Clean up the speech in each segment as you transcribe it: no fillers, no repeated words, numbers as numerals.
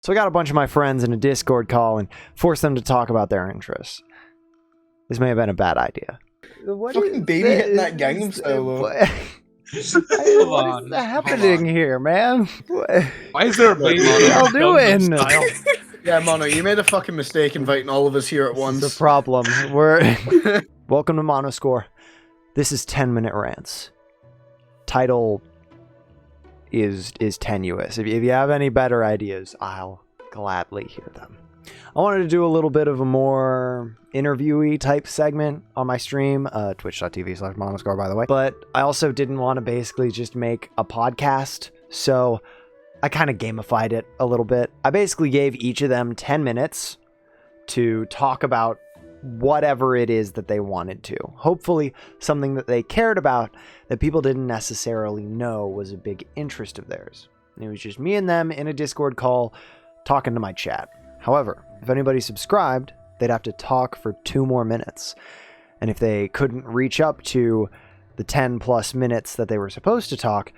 So I got a bunch of my friends in a Discord call and forced them to talk about their interests. This may have been a bad idea. What Fucking baby hitting that Gangnam Style. What is happening here, man? Why is there a baby? What are y'all doing? Yeah, Mono, you made a fucking mistake inviting all of us here at once. It's a problem. Welcome to Monoscore. This is 10-minute rants. Title is tenuous. If you have any better ideas, I'll gladly hear them. I wanted to do a little bit of a more interviewee type segment on my stream, twitch.tv/Monoscore, by the way. But I also didn't want to basically just make a podcast, so I kind of gamified it a little bit. I basically gave each of them 10 minutes to talk about whatever it is that they wanted to. Hopefully something that they cared about that people didn't necessarily know was a big interest of theirs. It was just me and them in a Discord call talking to my chat. However, if anybody subscribed, they'd have to talk for 2 more minutes. And if they couldn't reach up to the 10 plus minutes that they were supposed to talk,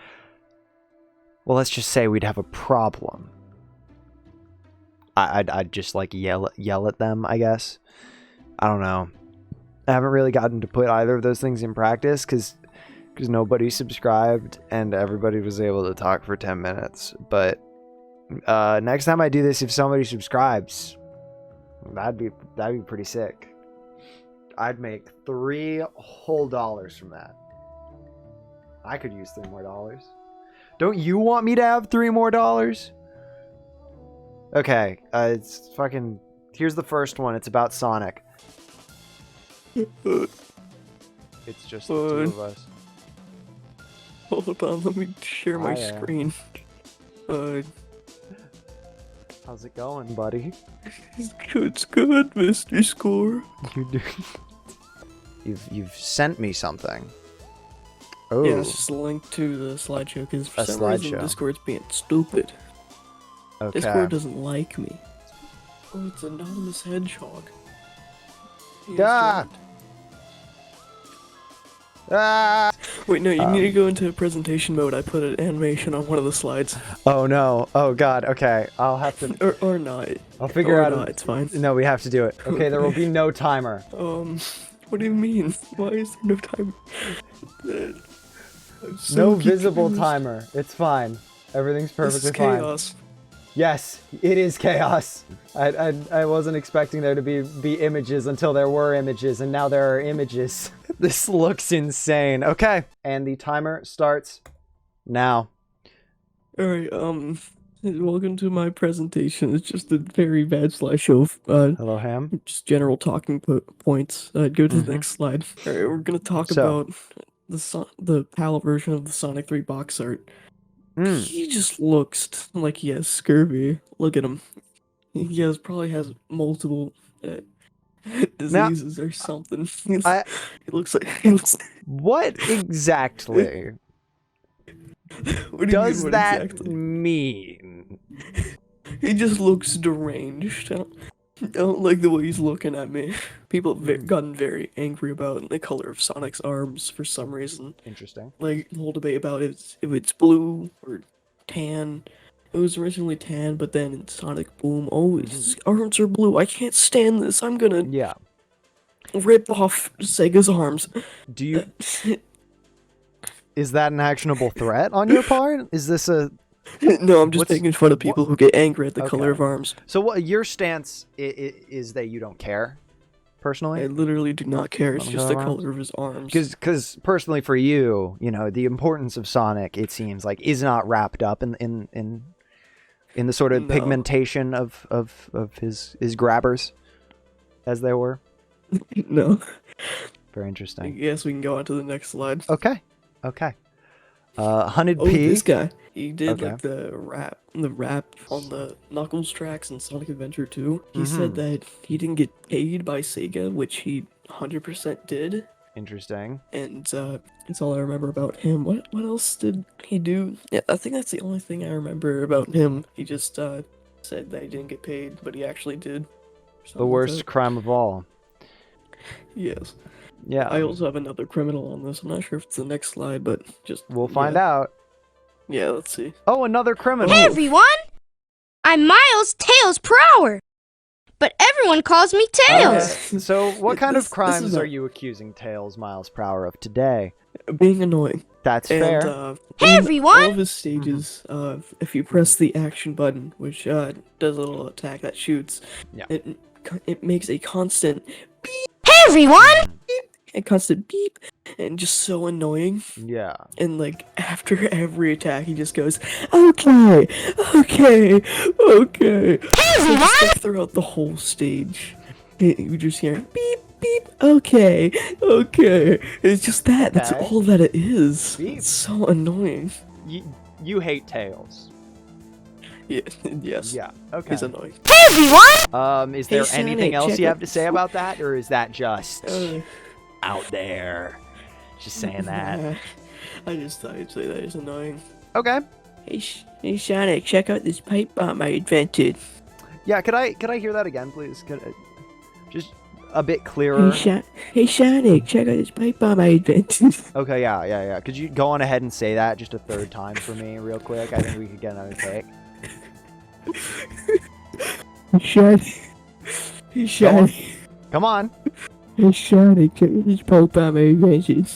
well, let's just say we'd have a problem. I'd just like yell at them, I guess. I don't know. I haven't really gotten to put either of those things in practice because nobody subscribed and everybody was able to talk for 10 minutes. But next time I do this, if somebody subscribes, that'd be pretty sick. I'd make $3 whole from that. I could use $3 more. Don't you want me to have $3 more? Okay, it's fucking... Here's the first one. It's about Sonic. It's just the 2 of us. Hold on, let me share my screen. How's it going, buddy? It's good, Mr. Score. You've sent me something. Oh. Yeah, it's just a link to the slideshow because for some reason Discord's being stupid. Okay. Discord doesn't like me. Oh, it's an anonymous hedgehog. Ah! Ah! Wait, no, you need to go into presentation mode. I put an animation on one of the slides. Oh no! Oh god! Okay, I'll have to. Or not. I'll figure out. Not, it's fine. No, we have to do it. Okay, there will be no timer. What do you mean? Why is there no timer? No visible timer. It's fine. Everything's perfectly fine. Chaos. Yes, it is chaos. I wasn't expecting there to be images until there were images, and now there are images. This looks insane. Okay, and the timer starts now. Alright, welcome to my presentation. It's just a very bad slideshow of, Hello, Ham. just general talking points. Go to the next slide. Alright, we're gonna talk about the PAL version of the Sonic 3 box art. He just looks like he has scurvy. Look at him. He probably has multiple diseases or something. It looks like. What exactly does that mean? He just looks deranged. I don't like the way he's looking at me. People have gotten very angry about the color of Sonic's arms for some reason. Interesting. Like, the whole debate about if it's blue or tan. It was originally tan, but then in Sonic Boom, his arms are blue. I can't stand this. I'm gonna rip off Sega's arms. Do you... Is that an actionable threat on your part? Is this a... No, I'm just making fun of people who get angry at the color of arms. So what your stance is that you don't care, personally? I literally do not care. It's just the color of his arms. Because personally for you, you know, the importance of Sonic, it seems like, is not wrapped up in the sort of pigmentation of his grabbers, as they were. No. Very interesting. I guess we can go on to the next slide. Okay. Hunted P. This guy. He did like the rap on the Knuckles tracks in Sonic Adventure 2. He said that he didn't get paid by Sega, which he 100% did. Interesting. And that's all I remember about him. What else did he do? Yeah, I think that's the only thing I remember about him. He just said that he didn't get paid, but he actually did. The worst crime of all. Yes. Yeah. I also have another criminal on this. I'm not sure if it's the next slide, but just... We'll find out. Yeah, let's see. Oh, another criminal. Hey, everyone! I'm Miles Tails per hour. But everyone calls me Tails. So what kind This of crimes is a- are you accusing Tails miles per hour of today? Being annoying. That's And, fair. Hey, in everyone! all of his stages, if you press the action button, which does a little attack that shoots, Yeah. it makes a constant Hey, everyone! beep, and just so annoying. Yeah. And like after every attack, he just goes, okay, okay, okay. Hey, So just everyone! like throughout the whole stage, you just hear beep, beep, okay, okay. It's just that. That's Okay. all that it is. Beep. It's so annoying. You hate Tails. Yeah, yes. Yeah. Okay. He's annoying. Hey, everyone! Is there Hey, anything Sonic, else check you out have to say about that, or is that just Uh, out there? Just saying that. I just thought I'd say that is annoying. Okay. Hey, Sonic, check out this pipe bomb I invented. Yeah. Could I hear that again, please? Just a bit clearer. Hey, Sonic, check out this pipe bomb I invented. Okay. Yeah. Could you go on ahead and say that just a third time for me, real quick? I think we could get another take. Hey, Sonic. Come on. Hey, Sonic, check out this pipe bomb I invented.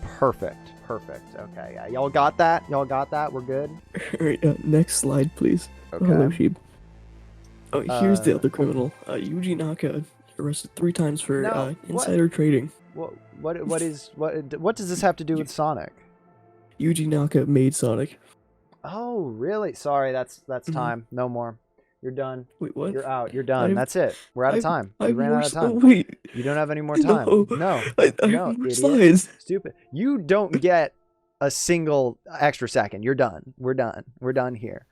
Perfect. Okay. Yeah. Y'all got that? We're good. Alright, next slide, please. Okay. Hello, sheep. Oh, here's the Uh, other criminal. Yuji Naka, arrested 3 times for No, what? insider trading. What does this have to do with Sonic? Yuji Naka made Sonic. Oh, really? Sorry, that's Mhm. time. No more. You're done. Wait, what? You're out. You're done. I've- That's it. We're out of time. You ran out of time. Wait, You don't have any more time. No. I No, have more idiot. slides. Stupid. You don't get a single extra second. You're done. We're done here.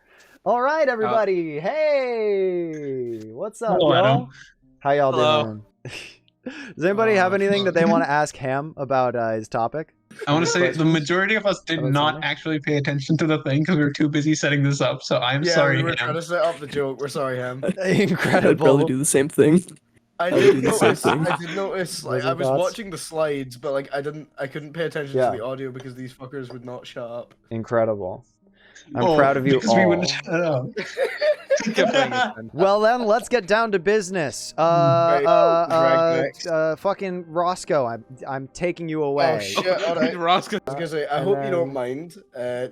All right, everybody. Hey, what's up, Hello, y'all? Adam. How y'all Hello. doing? Does anybody have anything that they want to ask him about his topic? I want to say the Questions? majority of us did About not Sonic? actually pay attention to the thing because we were too busy setting this up. So I'm Yeah, sorry, we were Ham. trying to set up the joke. We're sorry, Ham. I'd probably Incredible. do the same thing. I would did do the same notice. thing. I did notice. Like, Closing I was thoughts? watching the slides, but like, I couldn't pay attention Yeah. to the audio because these fuckers would not shut up. Incredible. I'm Oh, proud of you because we all. wouldn't shut up. Kept playing it then. Well then, let's get down to business. Greg next. Fucking Roscoe, I'm taking you away. Oh shit! All right. Roscoe. I was gonna say, I And hope you then- don't mind.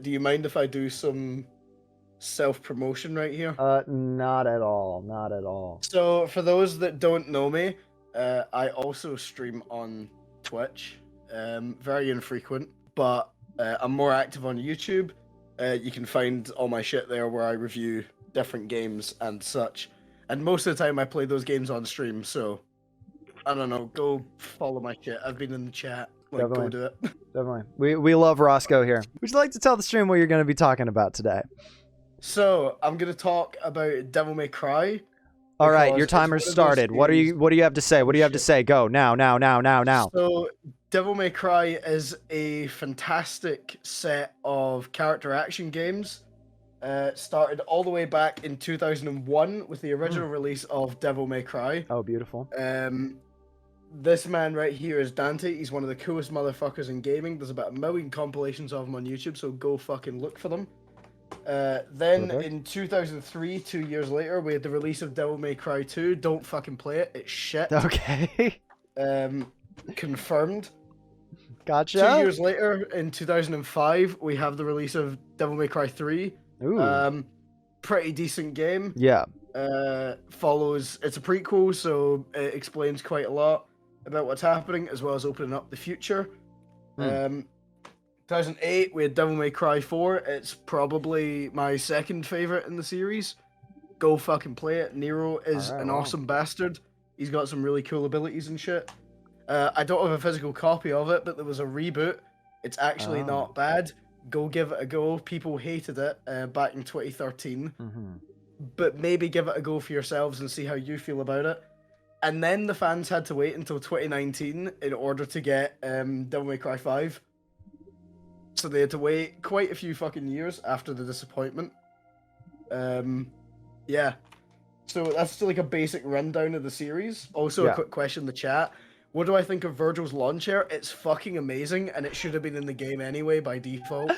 Do you mind if I do some self-promotion right here? Not at all. Not at all. So, for those that don't know me, I also stream on Twitch. Very infrequent, but I'm more active on YouTube. You can find all my shit there where I review different games and such. And most of the time I play those games on stream, so I don't know, go follow my shit. I've been in the chat. Like, go Definitely. do it. Definitely. We love Roscoe here. Would you like to tell the stream what you're going to be talking about today? So, I'm gonna talk about Devil May Cry. All right, because your it's timer's one of those started. What do you have to say? What do you have to Shit. say? Go now. So, Devil May Cry is a fantastic set of character action games. Started all the way back in 2001 with the original release of Devil May Cry. Oh, beautiful. This man right here is Dante. He's one of the coolest motherfuckers in gaming. There's about 1 million compilations of him on YouTube, so go fucking look for them. Then Perfect. in 2003, 2 years later, we had the release of Devil May Cry 2. Don't fucking play it. It's shit. Okay. Confirmed. Gotcha. 2 years later, in 2005, we have the release of Devil May Cry 3. Ooh. Pretty decent game. Yeah. Follows. It's a prequel, so it explains quite a lot about what's happening, as well as opening up the future. 2008, we had Devil May Cry 4. It's probably my second favorite in the series. Go fucking play it. Nero is Alright, an wow. awesome bastard. He's got some really cool abilities and shit. I don't have a physical copy of it, but there was a reboot. It's actually Oh. not bad. Go give it a go. People hated it back in 2013, Mm-hmm. but maybe give it a go for yourselves and see how you feel about it. And then the fans had to wait until 2019 in order to get Devil May Cry 5. So they had to wait quite a few fucking years after the disappointment. Yeah. So that's still like a basic rundown of the series. Also, Yeah. a quick question in the chat. What do I think of Virgil's lawn chair? It's fucking amazing, and it should have been in the game anyway by default.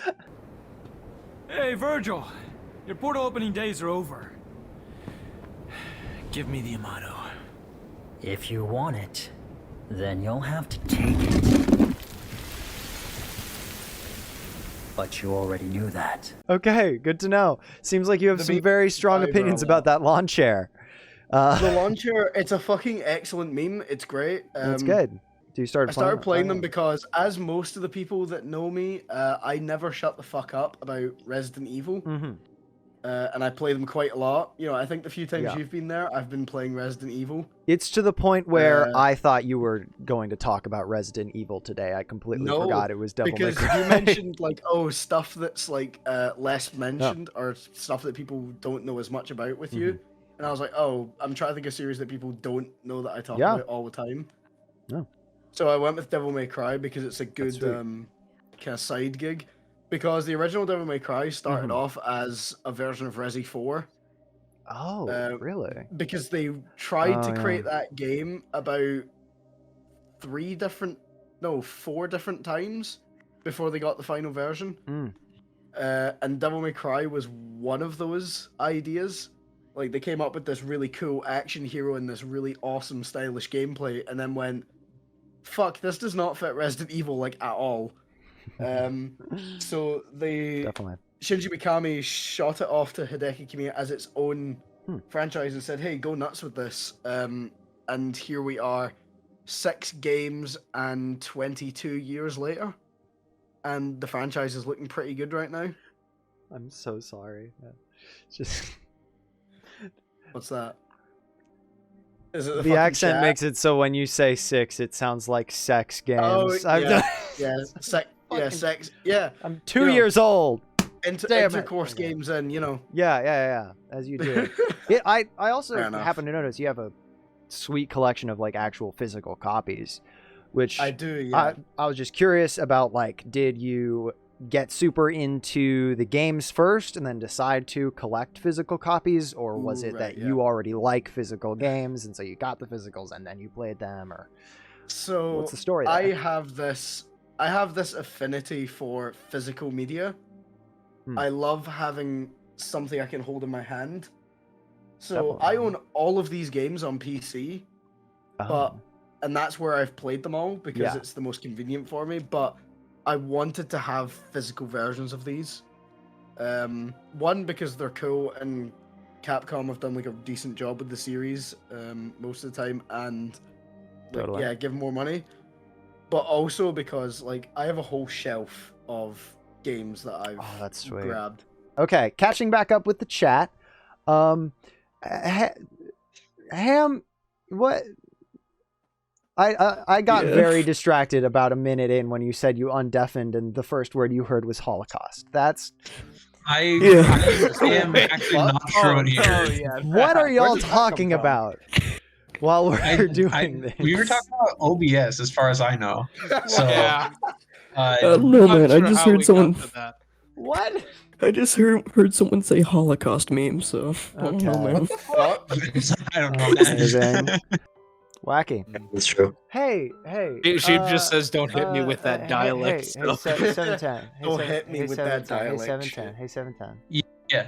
Hey, Virgil! Your portal opening days are over. Give me the Amato. If you want it, then you'll have to take it. But you already knew that. Okay, good to know. Seems like you have some very strong opinions about that lawn chair. The lawn chair, it's a fucking excellent meme. It's great. It's good. Do you I started playing them because, as most of the people that know me, I never shut the fuck up about Resident Evil. Mm-hmm. And I play them quite a lot. You know, I think the few times you've been there, I've been playing Resident Evil. It's to the point where I thought you were going to talk about Resident Evil today. I completely forgot it was Devil May Cry. Because you mentioned, like, stuff that's, like, less mentioned or stuff that people don't know as much about with you. And I was like, I'm trying to think of a series that people don't know that I talk about all the time. No. So I went with Devil May Cry because it's a good kind of side gig. Because the original Devil May Cry started off as a version of Resi 4. Oh, really? Because they tried to create that game about 4 different times before they got the final version. And Devil May Cry was one of those ideas. Like, they came up with this really cool action hero and this really awesome, stylish gameplay, and then went, fuck, this does not fit Resident Evil, like, at all. So they Shinji Mikami shot it off to Hideki Kamiya as its own franchise and said, hey, go nuts with this. And here we are, 6 games and 22 years later, and the franchise is looking pretty good right now. I'm so sorry. Just what's that? Is it the accent chat? Makes it so when you say 6, it sounds like sex games. Oh, sex. Yeah. I'm 2 years old. Intercourse games, and Yeah. As you do. I also happen to notice you have a sweet collection of like actual physical copies, which I do. Yeah. I was just curious about. Like, did you get super into the games first and then decide to collect physical copies, or was it that you already like physical games and so you got the physicals and then you played them, or what's the story there? I have this affinity for physical media. I love having something I can hold in my hand. So I own all of these games on PC, and that's where I've played them all because it's the most convenient for me, but I wanted to have physical versions of these. One, because they're cool, and Capcom have done like a decent job with the series most of the time, and give them more money. But also because like I have a whole shelf of games that I've grabbed. Okay, catching back up with the chat. Ham, what? I got very distracted about a minute in when you said you undeafened and the first word you heard was Holocaust. I am actually not sure what you heard. What are y'all talking about while we're doing this? We were talking about OBS as far as I know. So no, man, I just heard someone. What? I just heard someone say Holocaust meme, so I don't know, man. I don't know. Wacky. That's true. Hey. She just says, "Don't hit me with that dialect." Hey, 710. Don't hit me with that dialect. Hey, 710. Yeah.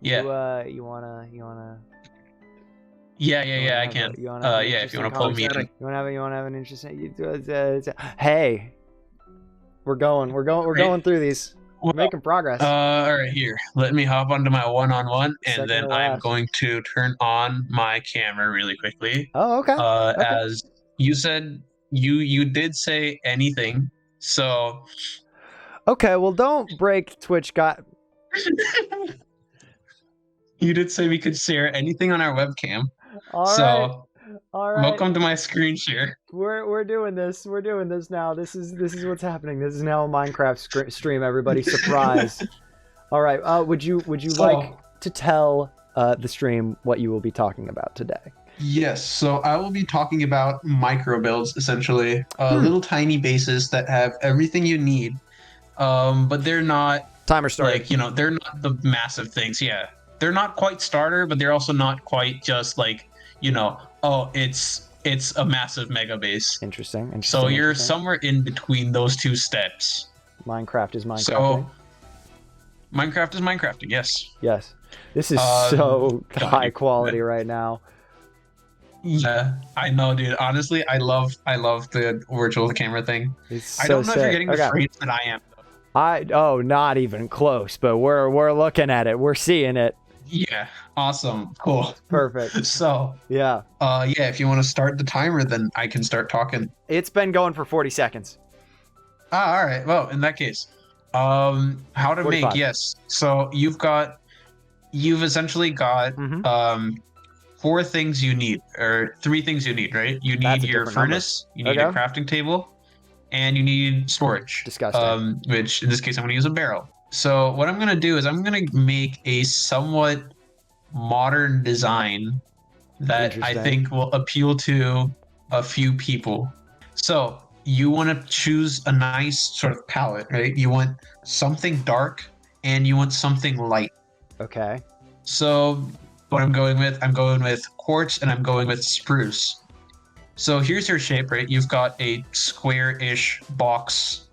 You wanna? Yeah. I can. If you wanna pull me in. You wanna have an interesting? Hey, we're going through these. We're making progress. All right, here. Let me hop onto my one-on-one, and then I'm going to turn on my camera really quickly. Oh, okay. As you said, you did say anything, so. Okay, well, don't break Twitch. You did say we could share anything on our webcam. All right. Welcome to my screen share. We're doing this. We're doing this now. This is what's happening. This is now a Minecraft stream. Everybody, surprise! All right. Would you like to tell the stream what you will be talking about today? Yes. So I will be talking about micro builds, essentially, little tiny bases that have everything you need, but they're not timer starter. Like they're not the massive things. Yeah, they're not quite starter, but they're also not quite just like it's a massive mega base. Interesting. So you're somewhere in between those two steps. Minecraft is Minecraft. So Minecraft is Minecrafting, yes. Yes. This is so high quality right now. Yeah, I know, dude. Honestly, I love the virtual camera thing. It's so I don't know if you're sick. getting the Okay. frames that I am, though. Not even close, but we're looking at it. We're seeing it. Yeah, awesome, cool, Perfect. So, Yeah. yeah, if you want to start the timer, then I can start talking. It's been going for 40 seconds. All right. Well, in that case, how to 45. make? Yes. So you've essentially got Mhm. 4 things you need, or 3 things you need, right? You That's need a your different number. furnace, you need a Okay. crafting table, and you need storage. Disgusting. Which in this case I'm going to use a barrel. So what I'm going to do is I'm going to make a somewhat modern design that I Interesting. think will appeal to a few people. So you want to choose a nice sort of palette, right? You want something dark and you want something light. Okay. So what I'm going with quartz and I'm going with spruce. So here's your shape, right? You've got a square-ish box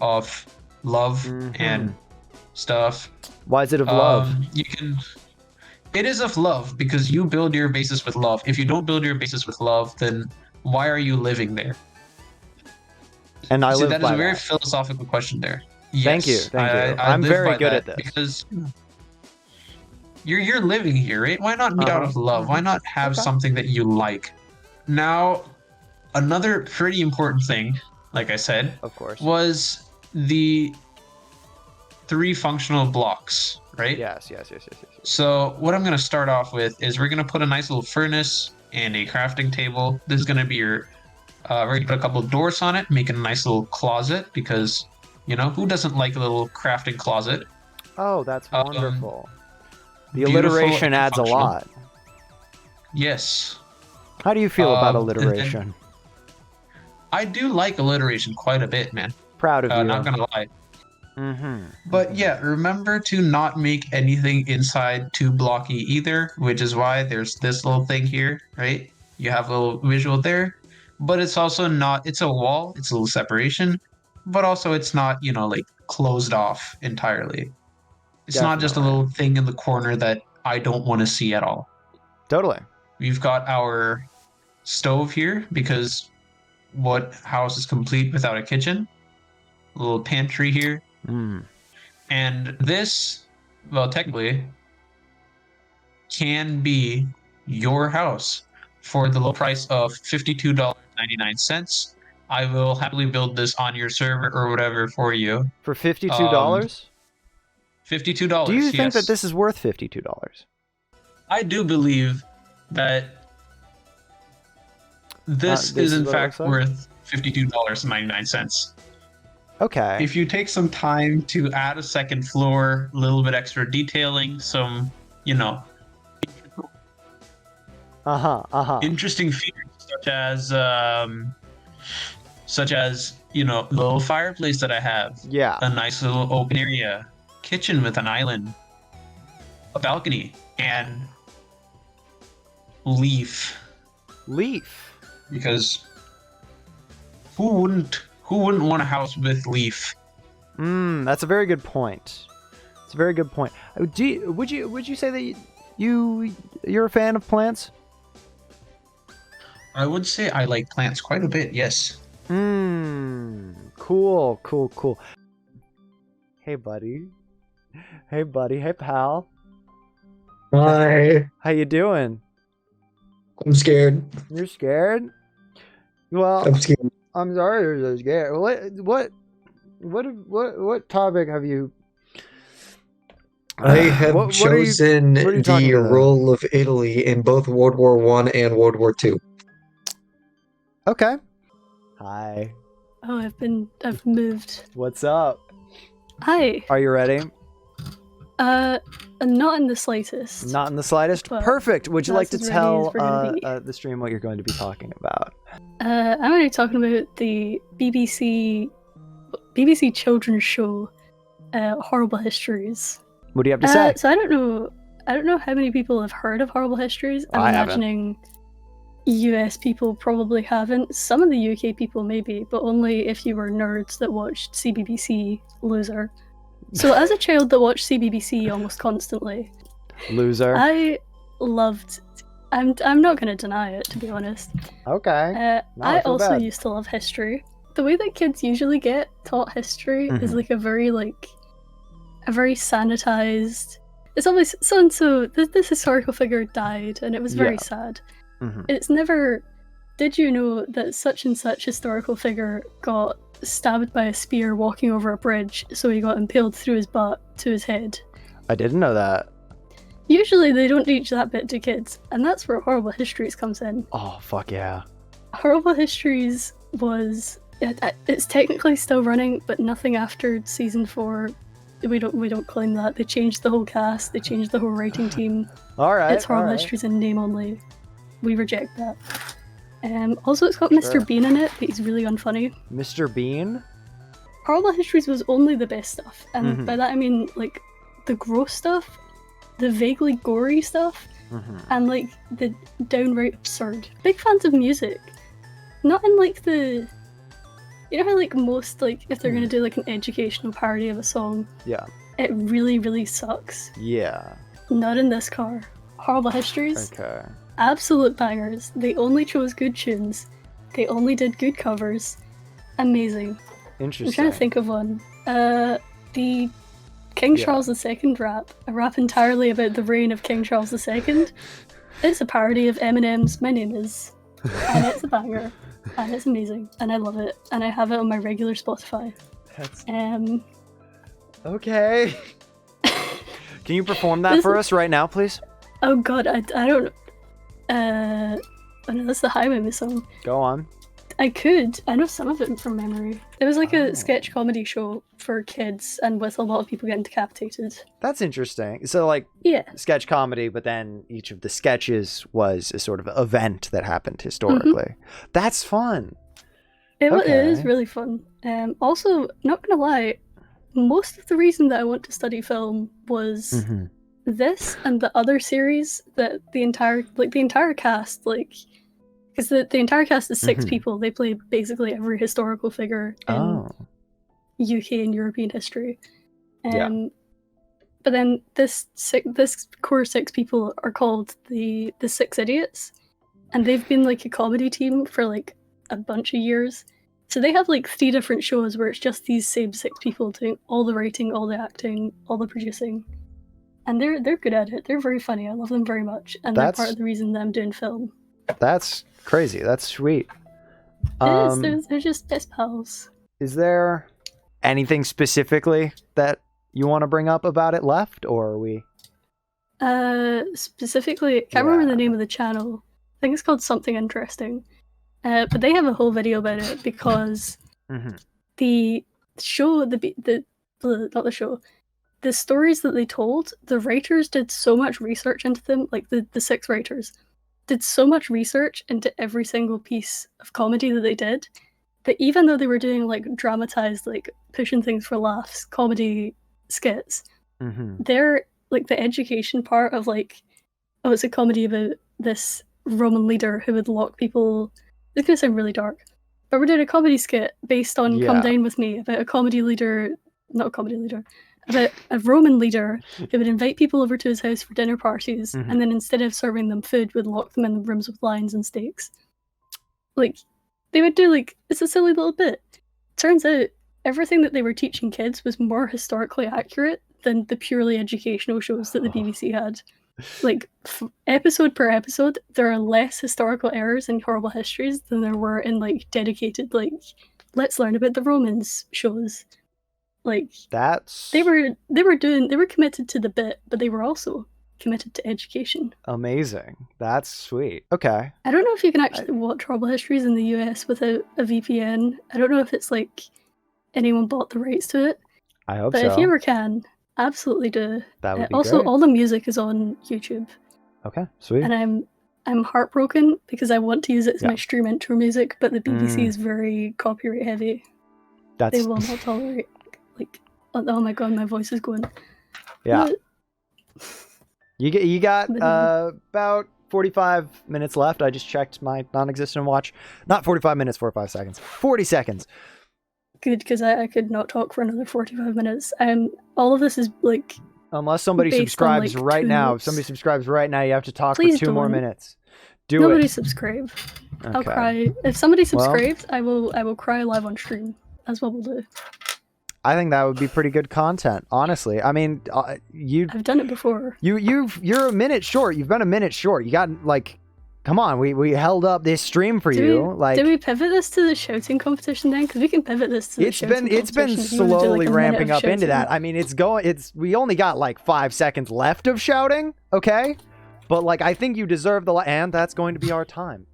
of love and stuff. Why is it of love? It is of love because you build your bases with love. If you don't build your bases with love, then why are you living there? And I live that by is a very that. philosophical question there. Thank you. Yes, Thank you. I I'm live very by good that at this. because you're living here, right? Why not meet out of love? Why not have something that you like? Now, another pretty important thing, like I said, Of course. was the 3 functional blocks, right? Yes. So what I'm going to start off with is we're going to put a nice little furnace and a crafting table. This is going to be your, we're going to put a couple of doors on it, make a nice little closet because, who doesn't like a little crafting closet? Oh, that's wonderful. The beautiful alliteration and adds a functional. lot. Yes. How do you feel about and then- alliteration? I do like alliteration quite a bit, man. Proud of you. Not going to lie. Mm-hmm. But yeah, remember to not make anything inside too blocky either, which is why there's this little thing here, right? You have a little visual there, but it's also not, it's a wall, it's a little separation, but also it's not, like closed off entirely. It's not just a Definitely. little thing in the corner that I don't want to see at all. Totally. We've got our stove here because what house is complete without a kitchen? A little pantry here. And this, well, technically, can be your house for the low price of $52.99. I will happily build this on your server or whatever for you. For $52? $52. Do you think yes. that this is worth $52? I do believe that this is in what it fact looks like? worth $52.99. Okay. If you take some time to add a second floor, a little bit extra detailing, some, interesting features such as the little fireplace that I have. Yeah. A nice little open area, kitchen with an island, a balcony, and leaf. Because who wouldn't want a house with leaf? That's a very good point. It's a very good point. Would you say that you're a fan of plants? I would say I like plants quite a bit, yes. Cool. Hey, buddy. Hey, pal. Hi. How you doing? I'm scared. You're scared? Well, I'm scared. I'm sorry you're so scared. What topic have you... I have what are you chosen talking the about? role of Italy in both World War I and World War II. Okay. Hi. Oh, I've moved. What's up? Hi. Are you ready? Not in the slightest. Not in the slightest? But Perfect. Would you like to that's as tell ready as we're gonna be. the stream what you're going to be talking about? I'm going to be talking about the BBC children's show, Horrible Histories. What do you have to say? So I don't know how many people have heard of Horrible Histories. I'm I haven't. imagining US people probably haven't. Some of the UK people maybe, but only if you were nerds that watched CBBC Loser. So as a child that watched CBBC almost constantly, Loser. I loved. I'm not going to deny it, to be honest. Okay. I feel also bad. used to love history. The way that kids usually get taught history is like a very sanitized. It's always so and so. This historical figure died, and it was very sad. It's never. Did you know that such and such historical figure got stabbed by a spear walking over a bridge, so he got impaled through his butt to his head? I didn't know that. Usually they don't teach that bit to kids, and that's where Horrible Histories comes in. Oh, fuck yeah. Horrible Histories was... It's technically still running, but nothing after season 4. We don't claim that. They changed the whole cast, they changed the whole writing team. Alright. It's Horrible Histories in name only. We reject that. Also, it's got Mr. Bean in it, but he's really unfunny. Mr. Bean? Horrible Histories was only the best stuff, and by that I mean, like, the gross stuff, the vaguely gory stuff, and, like, the downright absurd. Big fans of music. Not in, like, the... You know how, like, most, like, if they're gonna do, like, an educational parody of a song, it really, really sucks. Yeah. Not in this car. Horrible Histories. Okay. Absolute bangers. They only chose good tunes. They only did good covers. Amazing. Interesting. I'm trying to think of one. The King Charles II rap. A rap entirely about the reign of King Charles II. It's a parody of Eminem's My Name Is. And it's a banger. And it's amazing. And I love it. And I have it on my regular Spotify. That's... Okay. Can you perform that for us right now, please? Oh god, I don't... oh no, that's the Highwayman song. Go on. I could. I know some of it from memory. It was like a sketch comedy show for kids and with a lot of people getting decapitated. That's interesting. So, like, sketch comedy, but then each of the sketches was a sort of event that happened historically. That's fun. It is really fun. Also, not gonna lie, most of the reason that I want to study film was this and the other series that the entire cast, like, because the entire cast is 6 people. They play basically every historical figure in UK and European history. But then this core 6 people are called the 6 Idiots, and they've been like a comedy team for like a bunch of years. So they have like 3 different shows where it's just these same 6 people doing all the writing, all the acting, all the producing. And they're good at it. They're very funny. I love them very much. And they're part of the reason that I'm doing film. That's crazy. That's sweet. It is. They're just best pals. Is there anything specifically that you want to bring up about it left, or are we? Specifically, I can't remember the name of the channel. I think it's called Something Interesting. But they have a whole video about it because the show, the stories that they told, the writers did so much research into them, like the 6 writers did so much research into every single piece of comedy that they did, that even though they were doing like dramatized, like pushing things for laughs, comedy skits, they're like the education part of like, oh, it's a comedy about this Roman leader who would lock people. It's gonna sound really dark, but we're doing a comedy skit based on Come Down With Me about a comedy leader, not a comedy leader, about a Roman leader who would invite people over to his house for dinner parties, and then instead of serving them food, would lock them in rooms with lions and steaks. Like, they would do like, it's a silly little bit. Turns out, everything that they were teaching kids was more historically accurate than the purely educational shows that the BBC had. Like, episode per episode, there are less historical errors in Horrible Histories than there were in like dedicated, like, let's learn about the Romans shows. Like, they were committed to the bit, but they were also committed to education. Amazing. That's sweet. Okay. I don't know if you can actually watch Horrible Histories in the US without a VPN. I don't know if it's like anyone bought the rights to it. I hope so. But if you ever can, absolutely do. That would be also, great. all the music is on YouTube. Okay, sweet. And I'm heartbroken because I want to use it as my stream intro music, but the BBC is very copyright heavy. They will not tolerate. Like, oh my god, my voice is going. Yeah. You got about 45 minutes left. I just checked my non-existent watch. Not 45 minutes, 45 seconds. 40 seconds. good because I could not talk for another 45 minutes. All of this is like. Unless somebody based on, subscribes like, right 2 now. If notes. somebody subscribes right now, you have to talk Please for 2 more don't. minutes. Do Nobody it. subscribe. Okay. I'll cry. If somebody subscribes, I will cry live on stream. That's what we'll do. I think that would be pretty good content, honestly. I mean, I've done it before. You're a minute short. You've been a minute short. You got like, come on. We held up this stream for you. Do we pivot this to the shouting competition then? Because we can pivot this to the shouting competition. It's been if you wanna do, slowly like, a minute ramping of up into shouting. that. I mean, we only got like 5 seconds left of shouting. Okay, but like I think you deserve and that's going to be our time.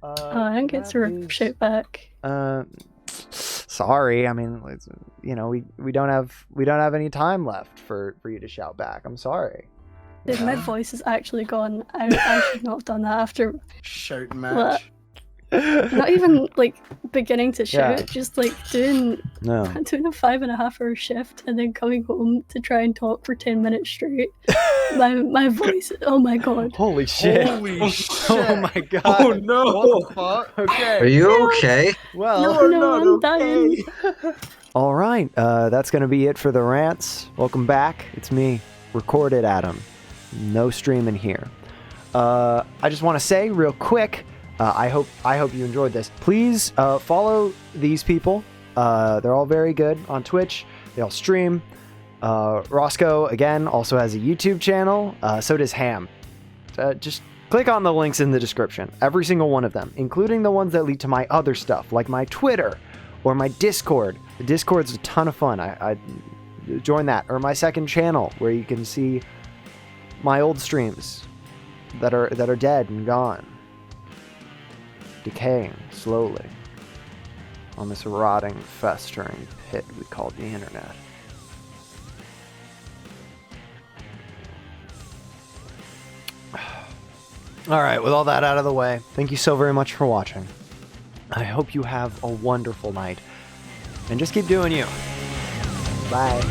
I don't get to shout back. Sorry. I mean, we don't have any time left for you to shout back. I'm sorry. Dude, my voice is actually gone. I should not have done that after. Shout match. Not even like beginning to shout, Yeah. just like doing a 5.5 hour shift and then coming home to try and talk for 10 minutes straight. my voice, oh my god. Holy shit. Holy shit. Oh my god. Oh no! What the fuck? Okay. Are you okay? Well, No, I'm dying. all right. That's going to be it for the rants. Welcome back. It's me, Recorded Adam. No streaming here. I just want to say real quick, I hope you enjoyed this. Please follow these people. They're all very good on Twitch. They all stream. Roscoe, again, also has a YouTube channel. So does Ham. Just click on the links in the description. Every single one of them, including the ones that lead to my other stuff, like my Twitter or my Discord. The Discord's a ton of fun. I join that. Or my second channel, where you can see my old streams that are dead and gone, decaying slowly on this rotting, festering pit we call the internet. All right, with all that out of the way, thank you so very much for watching. I hope you have a wonderful night, and just keep doing you. Bye.